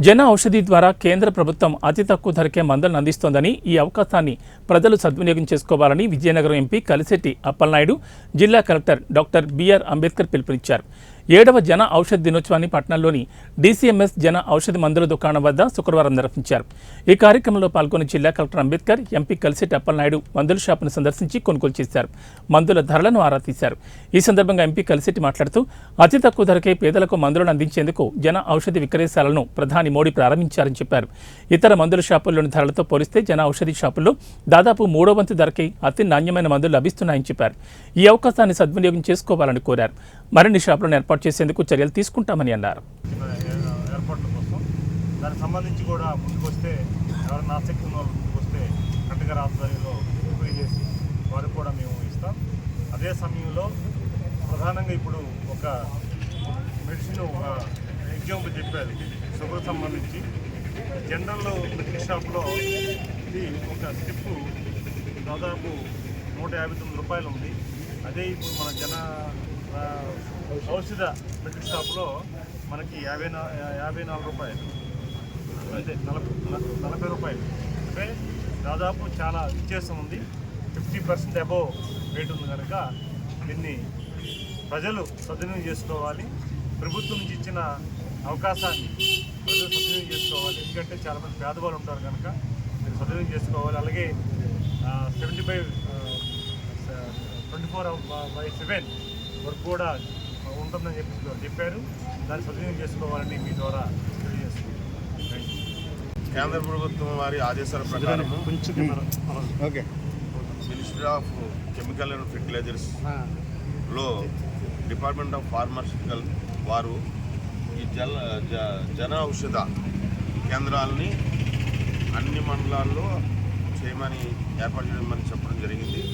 జన ఔషధి ద్వారా కేంద్ర ప్రభుత్వం అతి తక్కువ ధరకే మందులను అందిస్తోందని, ఈ అవకాశాన్ని ప్రజలు సద్వినియోగం చేసుకోవాలని విజయనగరం ఎంపీ కలిశెట్టి అప్పలనాయుడు జిల్లా కలెక్టర్ డాక్టర్ బిఆర్ అంబేద్కర్ పిలుపునిచ్చారు. 7వ జన ఔషధి దినోత్సవాన్ని పట్టణంలోని DCMS జన ఔషధి మందుల దుకాణం వద్ద శుక్రవారం నిర్వహించారు. ఈ కార్యక్రమంలో పాల్గొన్న జిల్లా కలెక్టర్ అంబేద్కర్ ఎంపీ కలిశెట్టి అప్పలనాయుడు మందుల షాపును సందర్శించి కొనుగోలు చేశారు. మందుల ధరలను ఆరా తీశారు. ఈ సందర్భంగా ఎంపీ కలిశెట్టి మాట్లాడుతూ అతి తక్కువ ధరకే పేదలకు మందులను అందించేందుకు జన ఔషధి విక్రయశాలను ప్రధాని మోడీ ప్రారంభించారని చెప్పారు. ఇతర మందుల షాపుల్లోని ధరలతో పోలిస్తే జన ఔషధి షాపుల్లో దాదాపు 3వ వంతు ధరకే అతి నాణ్యమైన మందులు లభిస్తున్నాయని చెప్పారు. ఈ అవకాశాన్ని సద్వినియోగం చేసుకోవాలని కోరారు. మరిన్ని షాపులను ఏర్పాటు చేసేందుకు చర్యలు తీసుకుంటామని అన్నారు. ఏర్పాట్ల కోసం దానికి సంబంధించి కూడా ముందుకొస్తే ఎవరైనా ఆసక్తి ఉన్న వాళ్ళు ముందుకొస్తే కట్టగారి ఆధ్వర్యంలో ఎంక్వైరీ చేసి వారికి కూడా మేము ఇస్తాం. అదే సమయంలో ప్రధానంగా ఇప్పుడు ఒక మెడిసిన్ ఒక ఎగ్జాంపుల్ చెప్పారు. షుగర్ సంబంధించి జనరల్ మెడికల్ షాప్లో ఇది ఒక స్టిప్ దాదాపు 159 రూపాయలు ఉంది. అదే ఇప్పుడు మన జన ఔషధ మెడికల్ షాప్లో మనకి 54 రూపాయలు, అంటే 40 రూపాయలు. అంటే దాదాపు చాలా వ్యత్యాసం ఉంది. 50% అబోవ్ రేట్ ఉంది కనుక దీన్ని ప్రజలు సద్వినియోగం చేసుకోవాలి. ప్రభుత్వం నుంచి ఇచ్చిన అవకాశాన్ని ప్రజలు సద్వినియోగం చేసుకోవాలి. ఎందుకంటే చాలామంది పేదవాళ్ళు ఉంటారు కనుక మీరు సద్వినియోగం చేసుకోవాలి. అలాగే 24/7 వరకు కూడా ఉంటుందని చెప్పారు. దాన్ని సద్వినియోగం చేసుకోవాలని మీ ద్వారా తెలియజేస్తున్నాను. కేంద్ర ప్రభుత్వం వారి ఆదేశాల ప్రకారం మినిస్ట్రీ ఆఫ్ కెమికల్ అండ్ ఫెర్టిలైజర్స్లో డిపార్ట్మెంట్ ఆఫ్ ఫార్మాస్యూటికల్ వారు ఈ జన ఔషధ కేంద్రాలని అన్ని మండలాల్లో చేయమని ఏర్పాటు చేయమని చెప్పడం జరిగింది.